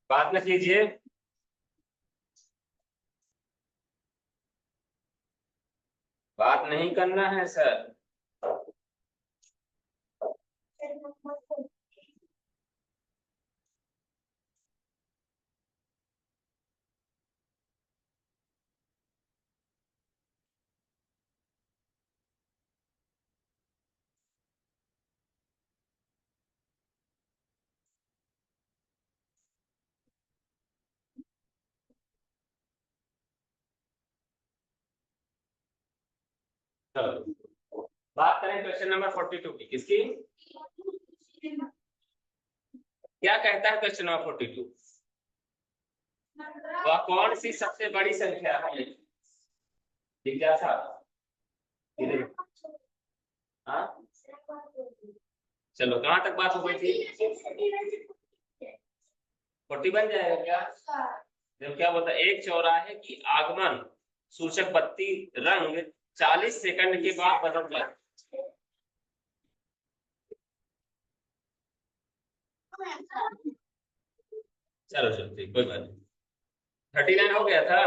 बात न कीजिए। बात नहीं करना है सर। चलो बात करें क्वेश्चन नंबर 42 की। किसकी? क्या कहता है क्वेश्चन नंबर 42? वह कौन सी सबसे बड़ी संख्या है? जिज्ञासा। हाँ चलो कहाँ तक बात हो गई थी? 40 बन जाएगा क्या? जब क्या बोलता है, एक चौराहे की आगमन सूचक बत्ती रंग 40 सेकंड के बाद बदल जाए। चलो चलो ठीक, कोई बात नहीं। 39 हो गया था।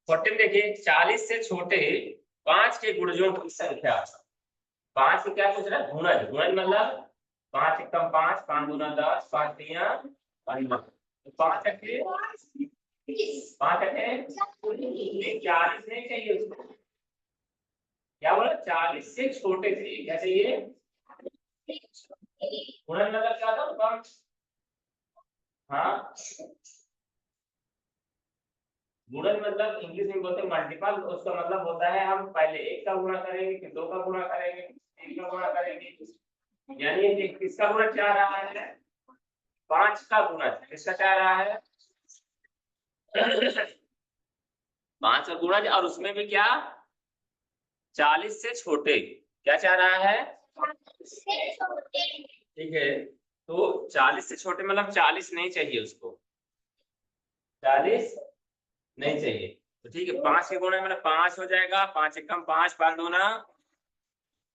14 देखिए, 40 से छोटे 5 के गुणजों की संख्या। 5 की क्या पूछ रहा है? गुणज। गुणज मतलब 5 एकम 5, 5 दूना 10, 5 तिया 5 अठे 5 अठे 40 नहीं चाहिए उसको। क्या बोला? 40 से छोटे थे। क्या चाहिए? गुणज मतलब क्या था? कम। हाँ गुणन मतलब इंग्लिश में बोलते हैं मल्टीपल। उसका मतलब होता है हम पहले 1 का गुणा करेंगे, फिर 2 का गुणा करेंगे, 3 का गुणा करेंगे। यानी किसका गुणा क्या आ रहा है? 5 का गुणा। किसका क्या आ रहा है? 5 का गुणा। और उसमें भी क्या? 40 से छोटे। क्या चाह रहा है? ठीक है, तो 40 से छोटे मतलब 40 नहीं चाहिए उसको। 40 नहीं चाहिए तो ठीक है। 5 के गुणा मतलब 5 हो जाएगा। 5 एकम 5, 5 दूना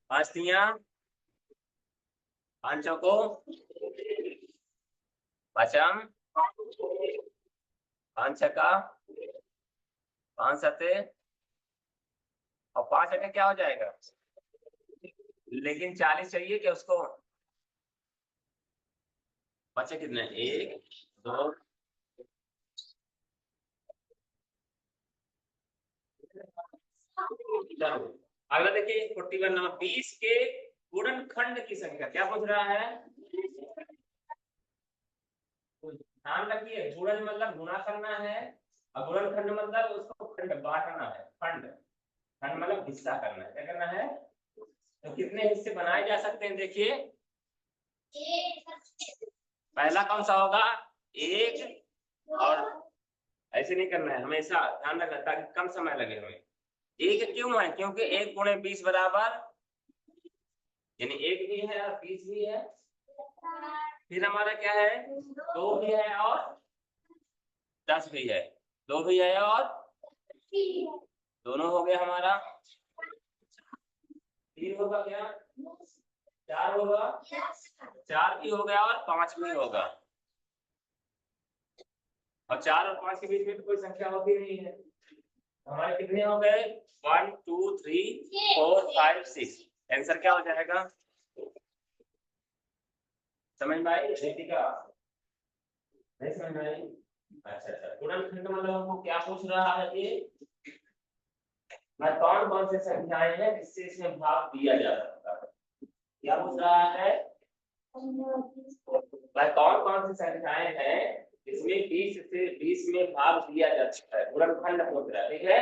5 तिया 5 चौको पचम 5 छक्का 5 सते और 5 अठे क्या हो जाएगा? लेकिन 40 चाहिए क्या उसको? बचे कितने? 1 2 चलो अगला देखिए 41 नंबर। 20 के गुणनखंड की संख्या। क्या पूछ रहा है? ध्यान रखिए, गुणन मतलब गुणा करना है और गुणनखंड मतलब उसको खंड बांटना है। खंड। खंड मतलब हिस्सा करना है। क्या करना है? तो कितने हिस्से बनाए जा सकते हैं? देखिए पहला कौन सा होगा? 1। और ऐसे नहीं करना है, हमेशा ध्यान रखना ताकि कम समय लगे हमें। 1 क्यों है? क्योंकि 1 गुणे 20 बराबर, यानी 1 भी है और 20 भी है। फिर हमारा क्या है? 2 भी है और 10 भी है। 2 भी है और दोनों हो गया हमारा। 3 होगा क्या? 4 होगा। 4 भी हो गया और 5 भी होगा। और 4 और 5 के बीच में तो कोई संख्या होती नहीं है। हमारे कितने हो गए 1 2 3 4 5 6। आंसर क्या हो जाएगा? समझ में आई रितिका? नहीं समझ में आई? अच्छा अच्छा, गुणनखंड मतलब हमको क्या पूछ रहा है ये, मैं कौन कौन से संख्याएं हैं जिससे इसमें भाग दिया जा सकता है, क्या पूछ रहा है? मैं कौन कौन सी संख्याएं हैं जिसमें 20 से 20 में भाग दिया जा सकता है, गुणनखंड पूछ रहा है। ठीक है,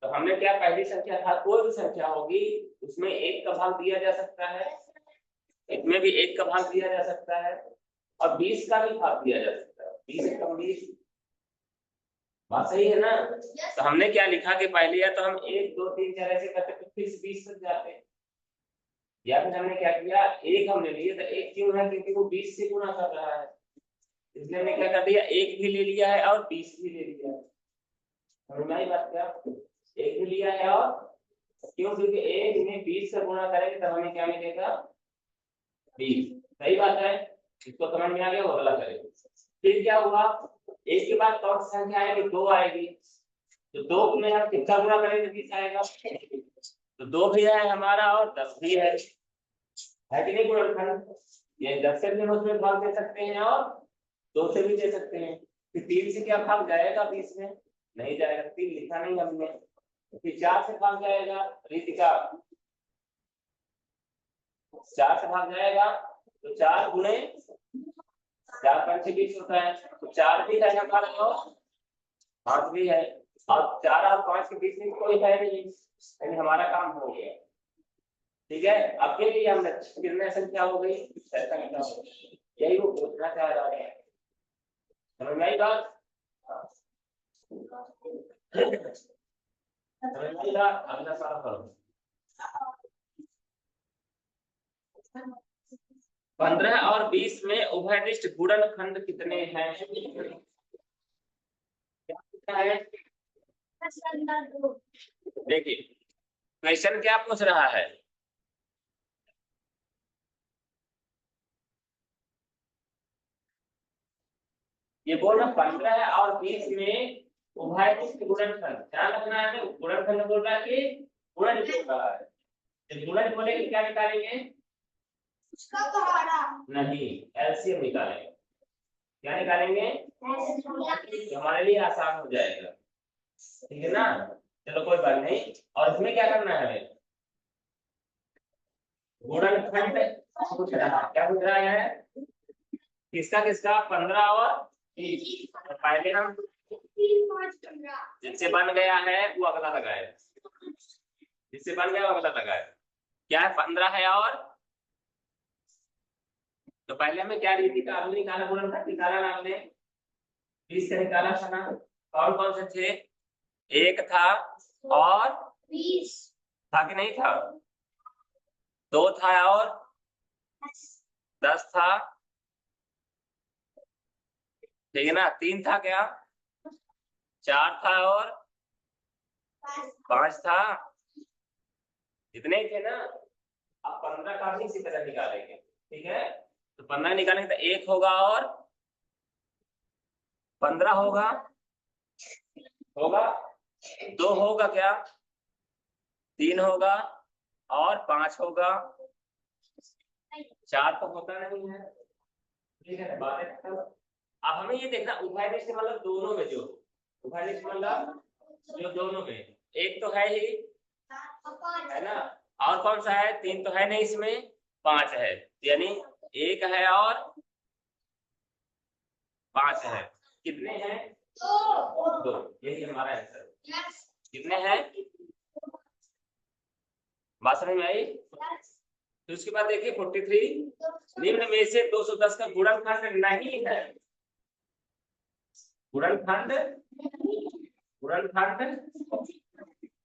तो हमने क्या पहली संख्या था, कोई भी संख्या होगी उसमें एक का भाग दिया जा सकता है, इसमें भी एक का भाग दिया जा सकता है, और 20 का भी भाग दिया जा सकता है, 20 कम 20। बात सही है ना? तो हमने क्या लिखा कि पहले या तो हम 1 2 3 4 ऐसे करते तो फिर 20 तक जाते हैं, या फिर हमने क्या किया, एक हमने लिए तो एक क्यों है, क्योंकि वो 20 से गुणा कर रहा है, इसलिए हमने क्या कर दिया, एक भी ले लिया है और 20 भी ले लिया है। समझ में आई बात? क्या एक भी लिया है और क्यों, क्योंकि एक में 20 से गुणा करेंगे तब हमें क्या मिलेगा 20। सही बात है, इसको समझ में आ गया, वो गलत है। फिर क्या हुआ, एक के बाद कौन सी संख्या आएगी, 2 आएगी, तो 2 में हम कितना गुणा करेंगे 20 आएगा, तो 2 भी है हमारा और 10 भी है कि नहीं गुणनखंड? ये 10 से भी हम उसमें भाग दे सकते हैं और 2 से भी दे सकते हैं। फिर 3 से क्या भाग जाएगा 20 में? नहीं जाएगा, 3 लिखा नहीं हमने। फिर 4 से भाग जाएगा रितिका, 4 से भाग जाएगा, तो 4 गुणे 4 5 20 होता है, तो 4 भी है हमारा और 5 भी है, अब 4 और 5 के बीच में कोई है नहीं, यानी हमारा काम हो गया। ठीक है, अब के लिए हमने कितने संख्या हो गई, 6 संख्या हो गई, यही वो पूछना चाह रहा है। समझ में आई बात? समझ में आई बात? अगला सवाल करो। 15 और 20 में उभयनिष्ठ गुणनखंड कितने हैं? क्या है? देखिए क्वेश्चन क्या पूछ रहा है, ये बोल रहा 15 और 20 में उभयनिष्ठ गुणनखंड, ध्यान रखना है, गुणनखंड बोल रहा है कि गुणज बोल रहा है, जब गुणज बोलेंगे क्या निकालेंगे, उसका सहारा नहीं, एलसीएम निकालेंगे। क्या निकालेंगे? हमारे लिए आसान हो जाएगा, ठीक है ना? चलो कोई बात नहीं, और इसमें क्या करना है, गुणनखंड पूछ रहा है, क्या पूछ रहा है, किसका किसका, 15 और 20। तो पहले हम जिससे बन गया है वो अगला लगाए, जिससे बन गया वो अगला लगाए। क्या है, 15 है और, तो पहले हमें क्या रीति का हमने निकाला, गुणनखंड निकाला ना हमने, 20 से निकाला था ना, कौन कौन से थे, एक था और 20 था कि नहीं था, 2 था और 10 था, ठीक है ना, 3 था क्या, 4 था और 5 था, इतने ही थे ना। अब 15 का भी इसी तरह निकालेंगे, ठीक है, तो 15 निकालेंगे तो 1 होगा और 15 होगा, होगा 2 होगा क्या, 3 होगा और 5 होगा, 4 तो होता नहीं है, ठीक है ना बात है। अब हमें ये देखना उभयनिष्ठ मतलब दोनों में, जो उभयनिष्ठ मतलब जो दोनों में, एक तो है ही, है ना, और कौन सा है, 3 तो है नहीं इसमें, 5 है, यानी 1 है और 5 है, कितने हैं, 2, यही हमारा आंसर। कितने हैं, बात समझ में आई? तो उसके बाद देखिए 43, निम्न में से 210 का गुणनखंड नहीं है, गुणनखंड, गुणनखंड,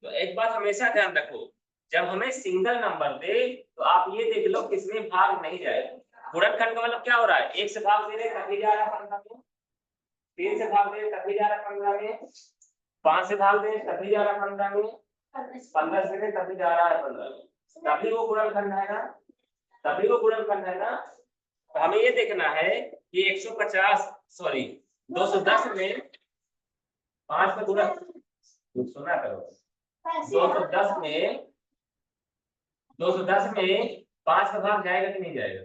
तो एक बात हमेशा ध्यान रखो, जब हमें सिंगल नंबर दे तो आप ये देख लो किसमें भाग नहीं जाएगा। गुणनखंड का मतलब क्या हो रहा है, 1 से भाग दे रहे तभी जा रहा है 15 में, 3 से भाग दे तभी जा रहा है 15 में, 5 से भाग दे तभी जा रहा है 15 में, 15 से दे तभी जा रहा है 15 में, तभी वो गुणनखंड है ना, तभी वो गुणनखंड है ना। तो हमें ये देखना है कि 210 में 5 का गुणन, तो सुना करो। 210 में 210 में 5 का भाग जाएगा कि नहीं जाएगा?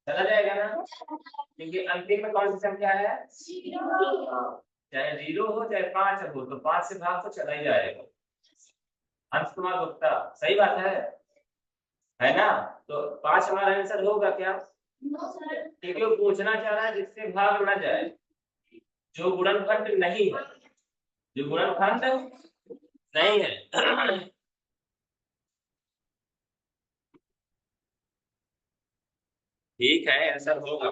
चला जाएगा ना, क्योंकि अंतिम में कौन सी संख्या है? चाहे 0 हो चाहे 5 हो, तो 5 से भाग तो चला ही जाएगा। अंश कुमार गुप्ता, सही बात है ना? तो 5 हमारा आंसर होगा क्या? क्योंकि वो पूछना चाह रहा है जिससे भाग ना जाए, जो गुणनखंड नहीं है, जो गुणनखंड नहीं है। ठीक है, आंसर होगा।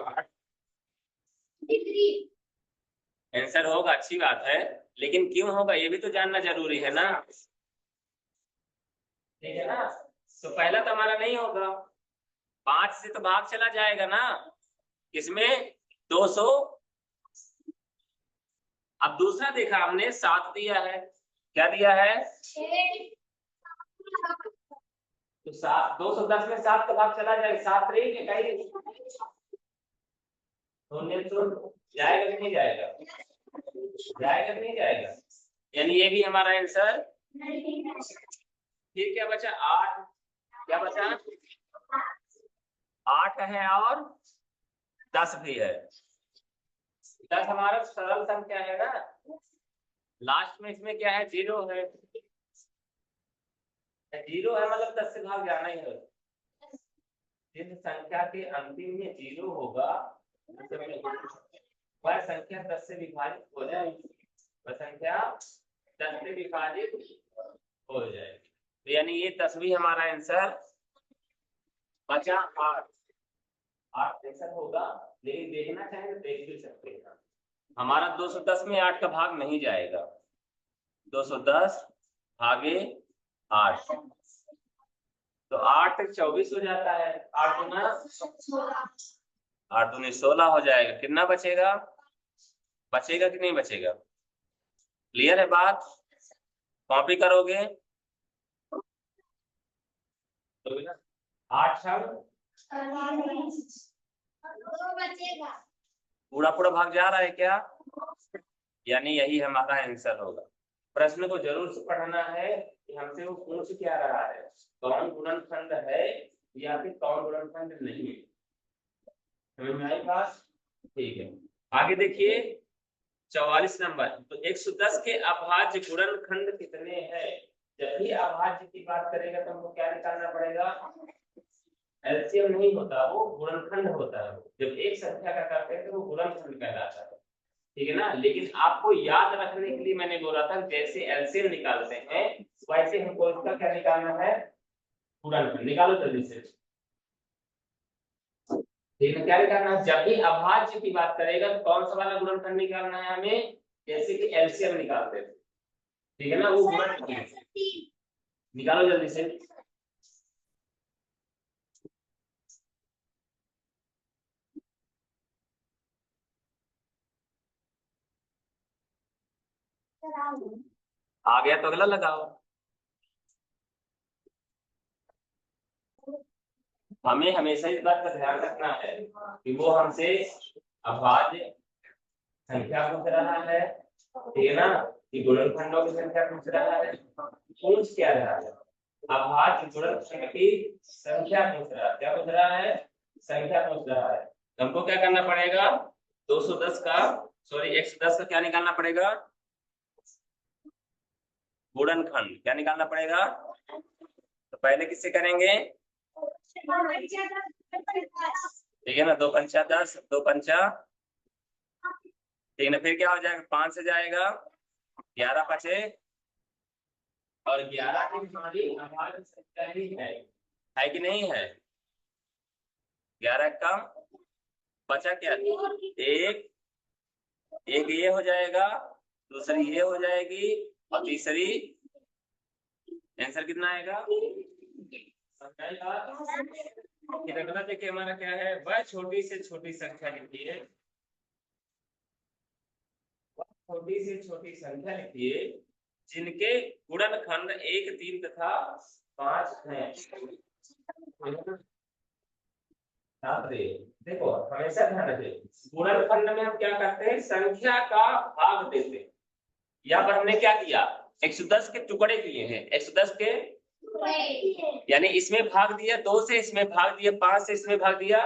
आंसर होगा, अच्छी बात है, लेकिन क्यों होगा ये भी तो जानना जरूरी है ना। ठीक है ना? तो पहला तो हमारा नहीं होगा, 5 से तो भाग चला जाएगा ना, किसमें? 200। अब दूसरा देखा हमने 7 दिया है, क्या दिया है? तो 210 में 7 का भाग चला जाएगा, 7 रहेगी कहीं तो जाएगा कि नहीं जाएगा? जाएगा कि नहीं जाएगा? यानी ये भी हमारा आंसर। फिर क्या बचा? 8। क्या बचा? 8 है और 10 भी है। 10 हमारा सरल संख्या है ना, लास्ट में इसमें क्या है? 0 है। 0 है मतलब 10 से भाग जाना ही है। जिस संख्या के अंतिम में 0 होगा वह संख्या 10 से विभाजित हो जाएगी, वह संख्या 10 से विभाजित हो जाएगी। तो यानी ये 10 भी हमारा आंसर बचा। 8 आंसर होगा, लेकिन देखना चाहें तो देख भी सकते हैं। हमारा 210 में 8 का भाग नहीं जाएगा, 210 भागे 8, तो 8 24 हो जाता है, 8 गुना 8 दूनी 16 हो जाएगा। कितना बचेगा? बचेगा कि नहीं बचेगा? क्लियर है बात? कॉपी करोगे तो ना, 8 छक पूरा पूरा भाग जा रहा है क्या? यानी यही हमारा आंसर होगा। प्रश्न को जरूर से पढ़ना है कि हमसे वो पूछ क्या रहा है, कौन गुणनखंड है या फिर कौन गुणनखंड नहीं है। समझ में आई बात? ठीक है, आगे देखिए 44 नंबर। तो 110 के अभाज्य गुणनखंड कितने हैं? जब भी अभाज्य की बात करेगा तो हमको क्या निकालना पड़ेगा? एलसीएम नहीं होता, वो गुणनखंड होता है। जब एक संख्या का करते हैं तो वो गुणनखंड कहलाता है। ठीक है ना? लेकिन आपको याद रखने के लिए मैंने बोला था जैसे एलसीएम निकालते हैं वैसे हमको इसका क्या निकालना है? गुणनखंड। निकालो जल्दी से। ठीक है, क्या निकालना है? जब भी अभाज्य की बात करेगा तो कौन सा वाला गुणनखंड निकालना है हमें? जैसे कि एलसीएम निकालते थे, ठीक है ना, वो गुणनखंड निकालो जल्दी से। आ गया तो अगला लगाओ। हमें हमेशा इस बात का ध्यान रखना है कि वो हमसे अभाज्य संख्या पूछ रहा है, ठीक है ना, कि गुणनखंडों की संख्या पूछ रहा है। पूछ क्या रहा है? अभाज्य गुणनखंड की संख्या पूछ रहा है। क्या पूछ रहा है? संख्या पूछ रहा है। हमको क्या करना पड़ेगा? 210 का, सॉरी 110 का क्या निकालना पड़ेगा? गुणनखंड। क्या निकालना पड़ेगा? तो पहले किससे करेंगे? ठीक है ना, 2 पंचा 10, 2 पंचा, ठीक है ना, फिर क्या हो जाएगा? 5 से जाएगा, 11 बचे, और 11 की हमारी अभाज्य संख्या ही है कि नहीं है? 11 का बचा क्या? एक, एक ये हो जाएगा, दूसरी ये हो जाएगी, और तीसरी, आंसर कितना आएगा? अगला देखिए हमारा क्या है? वह छोटी से छोटी संख्या लिखिए, छोटी से छोटी संख्या लिखिए जिनके गुणनखंड 1, 3 तथा 5 हैं। देखो हमेशा ध्यान रखें, गुणनखंड में हम क्या करते हैं? संख्या का भाग देते हैं। यहाँ पर हमने क्या किया, 110 के टुकड़े किए हैं, 110 के, यानी इसमें भाग दिया 2 से, इसमें भाग दिया 5 से, इसमें भाग दिया,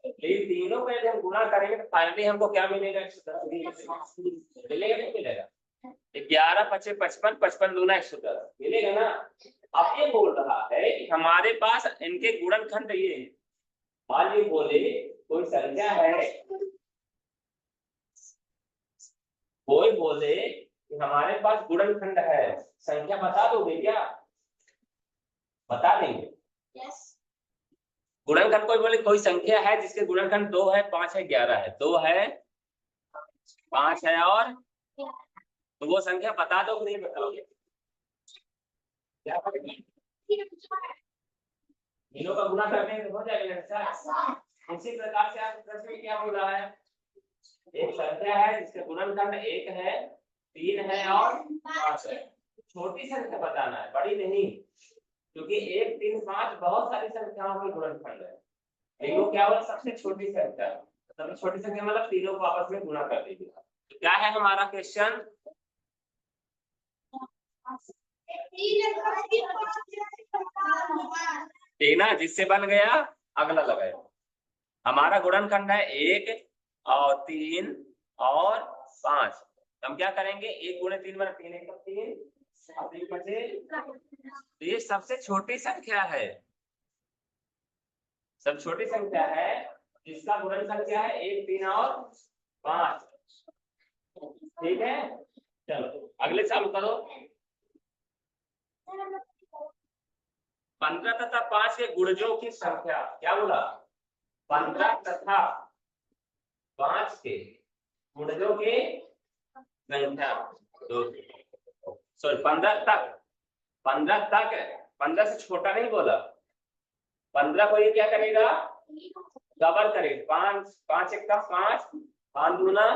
ये तीनों को यदि हम गुणा करेंगे तो फाइनली हमको क्या मिलेगा, 110 मिलेगा, नहीं मिलेगा? 11 पचे 55, 55 दूना 110 मिलेगा ना। अब ये बोल रहा है कि हमारे पास इनके गुणनखंड ये, मान लीजिए बोले कोई संख्या है, कोई बोले कि हमारे पास गुणनखंड है, संख्या बता दोगे क्या? बता देंगे? yes. गुणनखंड कोई बोले कोई संख्या है जिसके गुणनखंड 2 है, 5 है, 11 है, 2 है, 5 है और, तो वो संख्या बता दो कि नहीं बताओगे? क्या तीनों का गुणा करने से हो जाएगा। उसी प्रकार से आप प्रश्न में क्या बोल रहा है, एक संख्या है जिसके गुणनखंड 1 है, 3 है और 5 है। छोटी संख्या बताना है, बड़ी नहीं, क्योंकि 1, 3, 5 बहुत सारी संख्याओं के गुणनखंड है, लेकिन वो क्या हुआ, सबसे छोटी संख्या, सबसे छोटी संख्या मतलब तीनों को आपस में गुणा कर दीजिए। तो क्या है हमारा क्वेश्चन, ठीक ना, जिससे बन गया अगला लगाए। हमारा गुणनखंड है 1 और 3 और 5, हम क्या करेंगे, 1 गुणे 3 बना 3 1 3, अब 3 बचे, तो ये सबसे छोटी संख्या है, सब छोटी संख्या है जिसका गुणनखंड क्या है, 1 3 और 5, ठीक है। चलो अगले चालू करो। 15 तथा 5 के गुणजों की संख्या, क्या बोला, 15 तथा 5 के गुणजों की संख्या, सॉरी 15 तक, 15 तक, 15 से छोटा नहीं बोला, 15 को ये क्या करेगा, डबल करेगा, 5 5 1 का 5, 5 दूना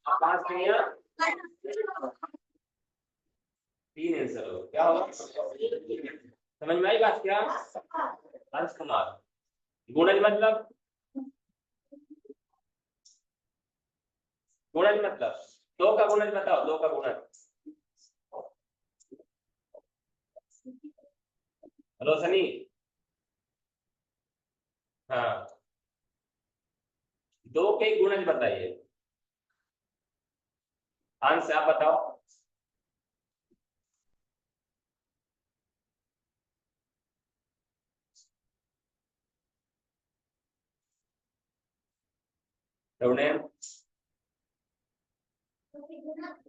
5 3 3 आंसर हो, क्या होगा, समझ में आई बात क्या, अंश कुमार। गुणज मतलब, गुणज मतलब 2 का गुणज बताओ, 2 का गुणज, हेलो सनी, हाँ 2 के गुणज बताइए, अंश आप बताओ, रवनेम,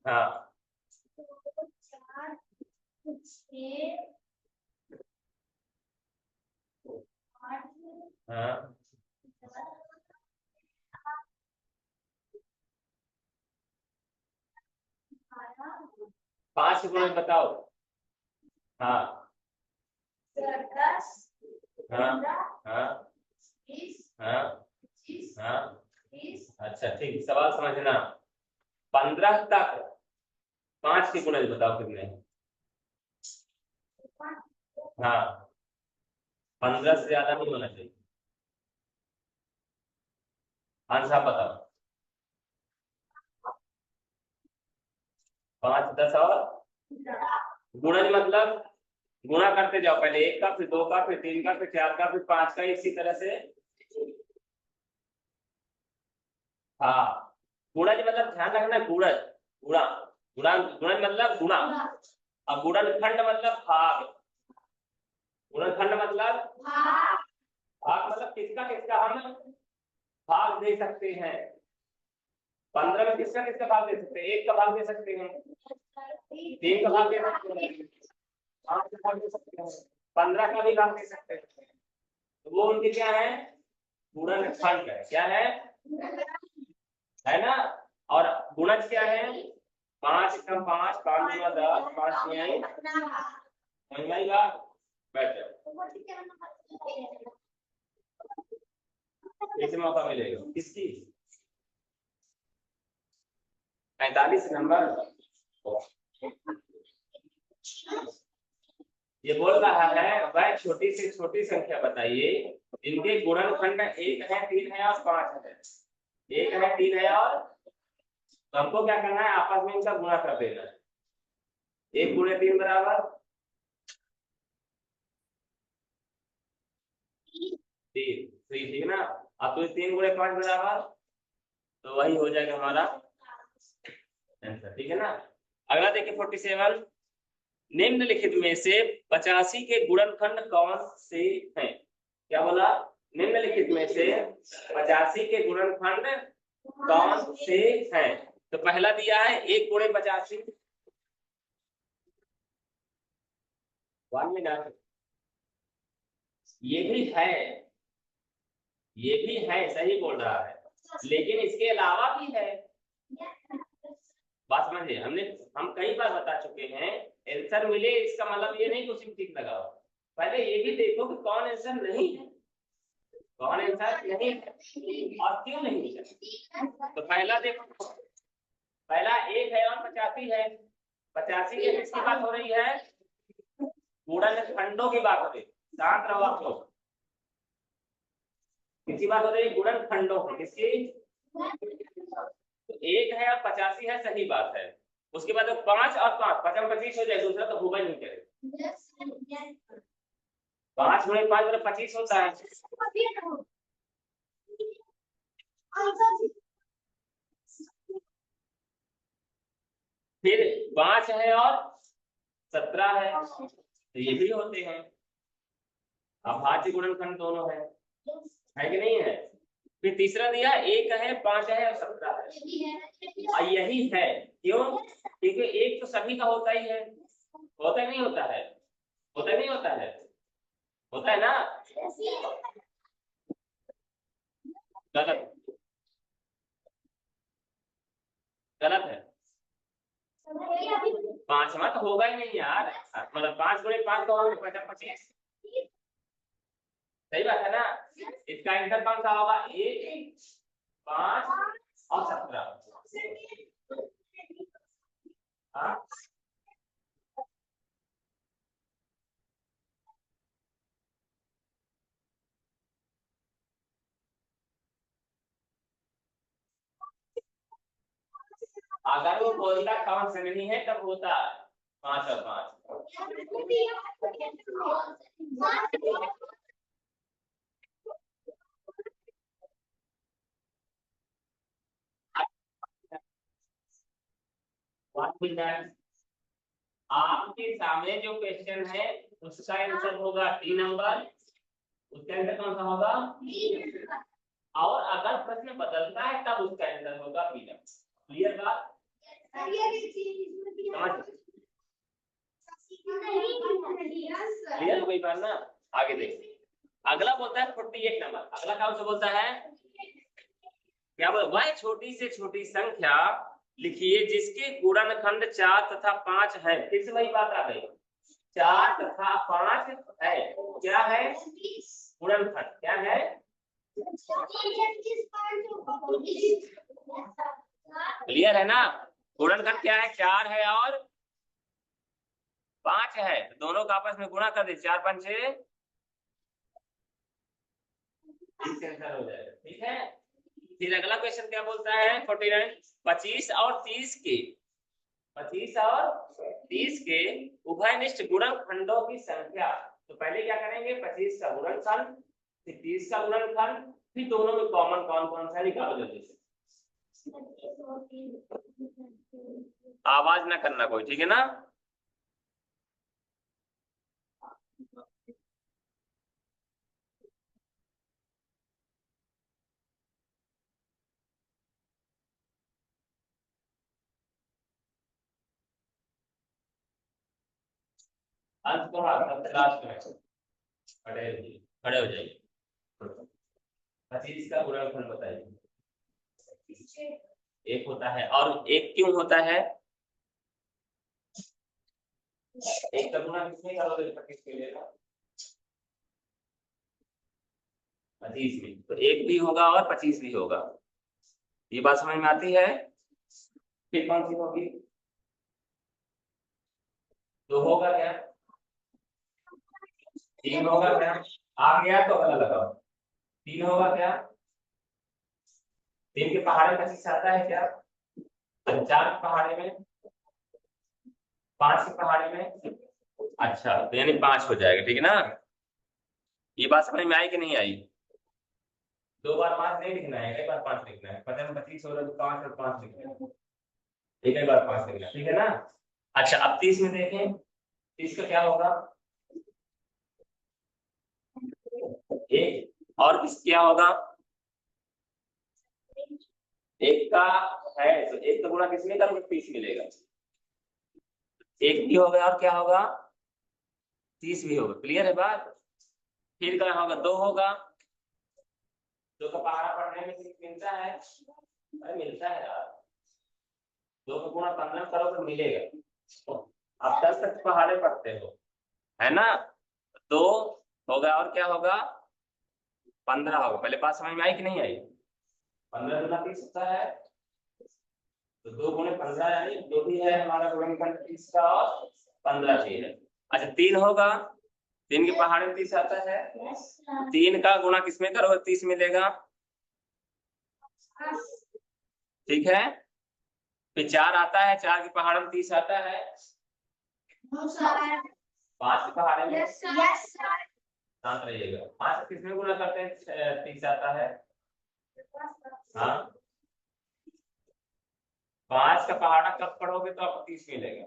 हाँ 5 के गुणज बताओ, हाँ 10 हाँ 15 हाँ 20 हाँ 25 हाँ 30 अच्छा ठीक, सवाल समझना। 15 तक 5 के गुणज बताओ कितने, हाँ 15 से ज्यादा नहीं होना चाहिए, आंसर बताओ, 5 10 और गुणज मतलब गुणा करते जाओ, पहले 1 का, फिर 2 का, फिर 3 का, फिर 4 का, फिर 5 का, इसी तरह से, हाँ गुणज मतलब ध्यान रखना, गुणज, गुणा, गुणा, गुणज मतलब गुणा, अब गुणनखंड मतलब भाग, गुणनखंड मतलब भाग, मतलब किसका किसका हम भाग दे सकते हैं, 15 में किसका किसका भाग दे सकते हैं, 1 का भाग दे सकते हैं, 3 का भाग दे सकते हैं, 5 का भाग दे सकते हैं, 15 का भी भाग दे सकते हैं, तो वो उनके क्या है, गुणनखंड है, क्या है ना। और गुणज क्या है, 5 कम 5, 5 गुना 10, 5 6 समझ में आई बात, बैठ जाओ, कैसे मौका मिलेगा किसकी, 45 नंबर, ये बोल रहा है वह छोटी से छोटी संख्या बताइए इनके गुणनखंड 1 है, 3 है और 5 है, 1 है, 3 है और तो हमको क्या करना है, आपस में इनका गुणा कर देना है। 1 गुणे 3 बराबर 3, ठीक है ना। अब तो 3 गुणे 5 बराबर, तो वही हो जाएगा हमारा आंसर, ठीक है ना। अगला देखिए 47, निम्नलिखित में से 85 के गुणनखंड कौन से हैं। क्या बोला, निम्नलिखित में से 85 के गुणनखंड कौन से हैं। तो पहला दिया है 1 गुणे 85, 1 मिनट, ये भी है, ये भी है, सही बोल रहा है, लेकिन इसके अलावा भी है। बात समझिए, हम कई बार बता चुके हैं, आंसर मिले इसका मतलब ये नहीं कि उसी में टिक लगाओ, पहले ये भी देखो कि कौन आंसर नहीं है, कौन आंसर नहीं है और क्यों नहीं है। तो पहला देखो, पहला 1 है और 85 है। 85 के किसकी बात हो रही है, गुणनखंडों की बात हो रही है। शांत रहो आप लोग, किसकी बात हो रही है, गुणनखंडों की, किसकी। तो 1 है और 85 है, सही बात है। उसके बाद 5 और 5, 5 में 25 हो जाए, दूसरा तो होगा ही नहीं करे। 5 गुणे 5 मतलब 25 होता है। फिर 5 है और 17 है, तो ये भी होते हैं। अभाज्य गुणनखंड दोनों है कि नहीं है। फिर तीसरा दिया 1 है, 5 है और 17 है, और यही है। क्यों, क्योंकि 1 तो सभी का होता ही है, होता ही नहीं होता है, होता ही नहीं होता है, होता है ना। गलत, गलत है। 5 तो होगा ही नहीं यार, मतलब 5 गुणे 5 तो 25, सही बात है ना। इसका आंसर कौन सा होगा, 1, 5 और 17। हाँ, अगर वो बोलता कौन सा नहीं है तब होता 5 और 5। आपके सामने जो क्वेश्चन है उसका आंसर होगा 3 नंबर, उसका आंसर कौन सा होगा, और अगर प्रश्न बदलता है तब उसका आंसर होगा बी नंबर। क्लियर बात, समझ क्लियर हो गई बात ना। आगे देखिए, अगला बोलता है 48 नंबर। अगला कौन सा बोलता है, क्या बोल, वह छोटी से छोटी संख्या लिखिए जिसके गुणनखंड 4 तथा 5 है। फिर से वही बात आ गई, 4 तथा 5 है, क्या है, गुणनखंड क्या है। क्लियर है ना, गुणनखंड क्या है, 4 है और 5 है, तो दोनों का आपस में गुणा कर दे, 4 5 6 हो जाएगा, ठीक है। फिर अगला क्वेश्चन क्या बोलता है 49, 25 और 30 के, 25 और 30 के उभयनिष्ठ गुणनखंडों की संख्या। तो पहले क्या करेंगे, 25 का गुणनखंड, फिर 30 का गुणनखंड, फिर दोनों में कॉमन कौन कौन सा निकालो जल्दी से। आवाज ना करना कोई, ठीक है ना। अंत को लास्ट में खड़े हो जाइए। 25 का गुणनखंड बताइए। 1 होता है, और 1 क्यों होता है, 1 का गुणा किसमें करोगे, 25 के लिए 25 में, तो 1 भी होगा और 25 भी होगा। ये बात समझ में आती है। फिर कौन सी होगी, तो होगा क्या, 3 होगा क्या, आ गया तो अगला लगाओ, 3 होगा क्या, 3 के पहाड़े 25 आता है क्या, अच्छा 4 के पहाड़े में, 5 के पहाड़े में, अच्छा तो यानी 5 हो जाएगा, ठीक है ना। ये बात समझ में आई कि नहीं आई? 2 बार 5 नहीं लिखना है, एक बार 5 लिखना है। 25 हो रहा है तो 5 और 5 लिखना है, एक ही बार 5 लिखना है, ठीक है ना। अच्छा अब 30 में देखें, 30 का क्या होगा? एक और किस क्या होगा? एक का है तो एक का गुणा किसमें करोगे? 30 मिलेगा। एक भी होगा और क्या होगा? 30 भी होगा। क्लियर है बात? फिर क्या होगा? 2 होगा, 2 का पहाड़ा पढ़ने में मिलता है, अरे मिलता है यार। 2 का गुणा 15 करो तो मिलेगा। अब 10 तक पहाड़े पढ़ते हो, है ना। 2 होगा और क्या होगा? 15 होगा। पहले बात समझ में आई कि नहीं आई? 15 गुना 30 होता है, तो 2 गुणे 15 यानी जो भी है हमारा गुणनखंड 30 का और 15 भी है। अच्छा 3 होगा, 3 के पहाड़े में 30 आता है, 3 का गुणा किसमें करोगे? 30 मिलेगा, ठीक है। फिर 4 आता है, 4 के पहाड़े में 30 आता है, 5 के पहाड़े में शांत रहिएगा, 5 किसमें गुणा करते हैं? 30 आता है, हाँ। 5 का पहाड़ा कब पढ़ोगे तो आपको 30 मिलेगा।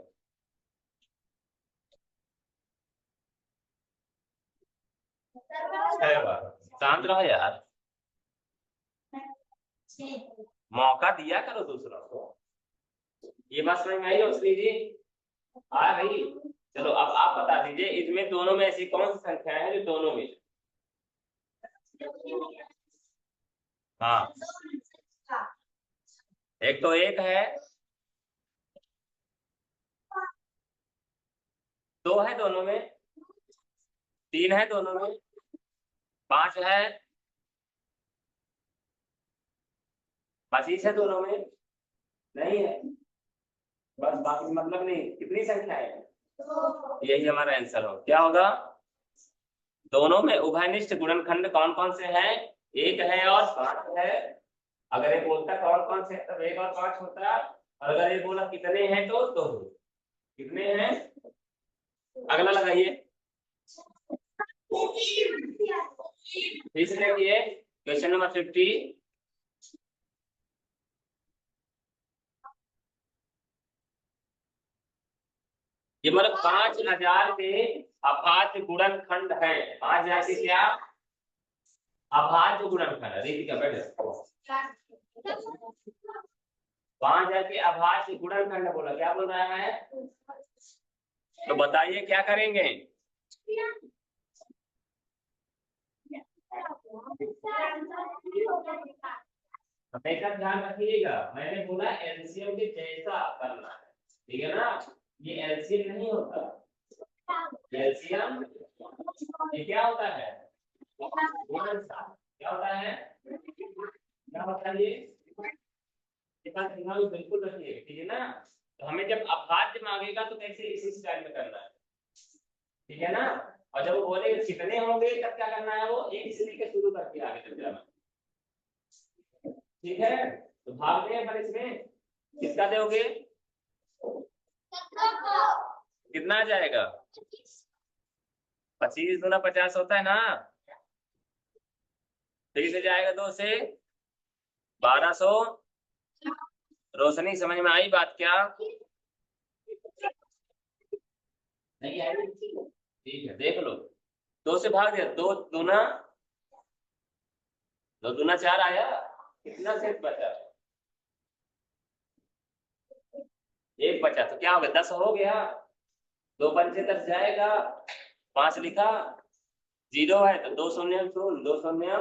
है बात, शांत रहो यार, मौका दिया करो दूसरों को। ये बात समझ में आई रोशनी जी? आ गई? चलो अब आप बता दीजिए, इसमें दोनों में ऐसी कौन सी संख्याएं हैं जो दोनों में? हाँ एक तो 1 है, 2 है दोनों में, 3 है दोनों में, 5 है, 25 है दोनों में, नहीं है। बस बाकी मतलब नहीं, कितनी संख्याएं हैं? यही हमारा आंसर हो। क्या होगा? दोनों में उभयनिष्ठ गुणनखंड कौन कौन से हैं? 1 है और 5 है। अगर ये बोलता कौन कौन से तब 1 और 5 होता, और अगर ये बोला कितने हैं तो 2। कितने हैं? अगला लगाइए, फिर से देखिए क्वेश्चन नंबर 50। ये मतलब 5000 के अभाज्य गुणनखंड है। 5000 के क्या? अभाज्य गुणनखंड है। देखिए बैठ 5000 के अभाज्य गुणनखंड बोला, क्या बोल रहा है? तो बताइए क्या करेंगे? हमेशा ध्यान रखिएगा, मैंने बोला एलसीएम के जैसा करना है, ठीक है ना। ये एलसीएम नहीं होता, एलसीएम ये क्या होता है? गुणनफल। क्या होता है? क्या होता है ये बात ध्यान में बिल्कुल रखिएगा, ठीक है ना। तो हमें जब अभाज्य मांगेगा तो कैसे इसी स्टाइल में करना है, ठीक है ना। और जब वो बोलेगा कितने होंगे तब क्या करना है? वो एक से लेकर शुरू करके आगे तक जाना, ठीक है। तो भागते हैं पर इसमें किसका दोगे? कितना आ जाएगा? 25 गुना 50 होता है ना। फिर से जाएगा 2 से 1200। रोशनी समझ में आई बात क्या? नहीं आई? ठीक है देख लो, 2 से भाग दिया, 2 दूना 2 दूना 4 आया, कितना सेट बचा? 1 बचा, तो क्या हो गया? 10 हो गया। 2 पंचे 10 जाएगा, 5 लिखा, 0 है तो 2 शून्य शून्य, 2 शून्य।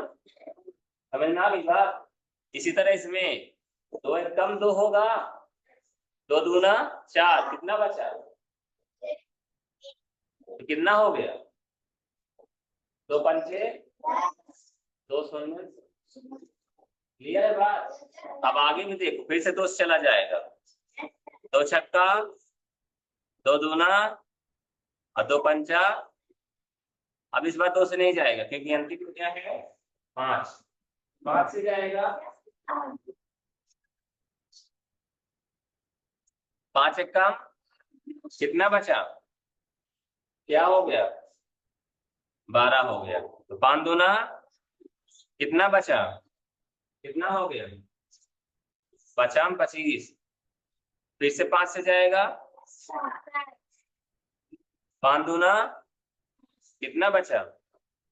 समझ में आ गई बात? इसी तरह इसमें 2 एक कम 2 होगा, 2 दूना 4, कितना बचा? तो कितना हो गया? 2 पंचे 2 शून्य। क्लियर है बात? अब आगे भी देखो, फिर से 2 से चला जाएगा, 2 छक्का 2 दूना और 2 पंचा। अब इस बार 2 से नहीं जाएगा क्योंकि अंतिम में क्या है? 5 से जाएगा, 5 एक कम कितना बचा, क्या हो गया, 12 हो गया। तो 5 दूना कितना बचा, कितना हो गया, 25। फिर से 5 से जाएगा, 5 दूना कितना बचा,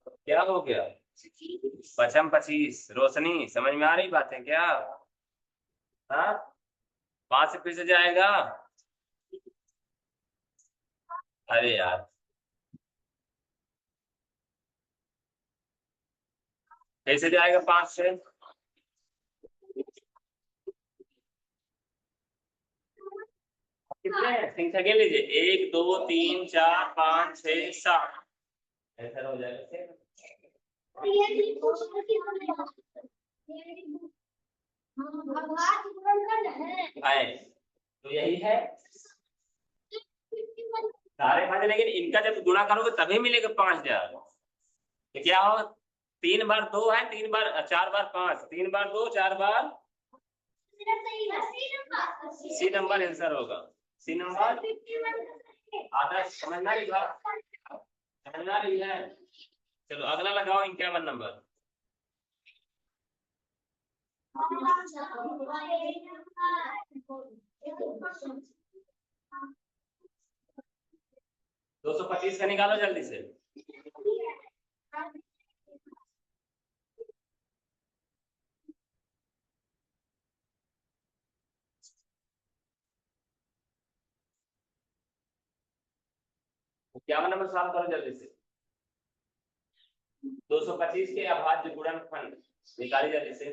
क्या हो गया, 25। रोशनी समझ में आ रही बात है क्या, हाँ। 5 से फिर से जाएगा, अरे यार कैसे जाएगा 5 से, कितने हैं संख्या गिन लीजिए, 1 2 3 4 5 6 7, ऐसा हो जाएगा। आए तो यही है सारे भाज्य, लेकिन इनका जब गुणा करोगे तभी मिलेगा 5000। तो क्या हो, 3 बार 2 है, 3 बार 4 बार 5, 3 बार 2 4 बार, सी नंबर आंसर होगा, सी नंबर। आदर्श समझना रही बात, समझना रही है। चलो अगला लगाओ, 51 नंबर। दो 225 का निकालो जल्दी से। क्या नंबर सॉल्व करो जल्दी से। 225 के अभाज्य गुणनखंड निकाली जल्दी से।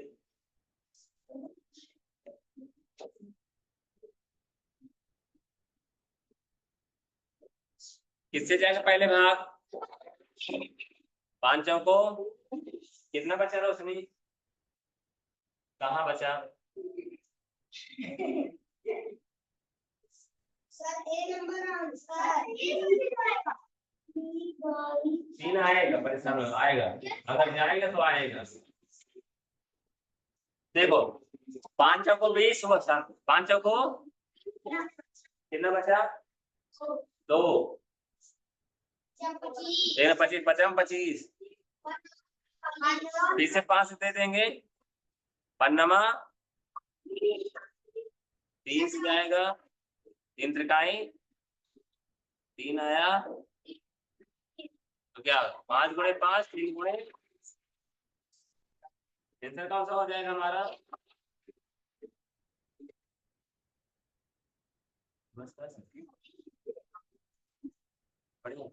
किससे जाएगा पहले भाग, 5 को कितना बचा रोशनी, कहाँ बचा, तीन आएगा, परेशान आएगा, अगर जाएगा तो आएगा। देखो 5 को 20 हुआ, 5 को कितना बचा, 2 25 25 फिर से 5 दे देंगे, पन्नमा 3 से जाएगा, 3 त्रिकाई 3 आया, तो क्या 5 गुणे 5 3 गुणे, आंसर कौन सा हो जाएगा हमारा, बस बढ़िया।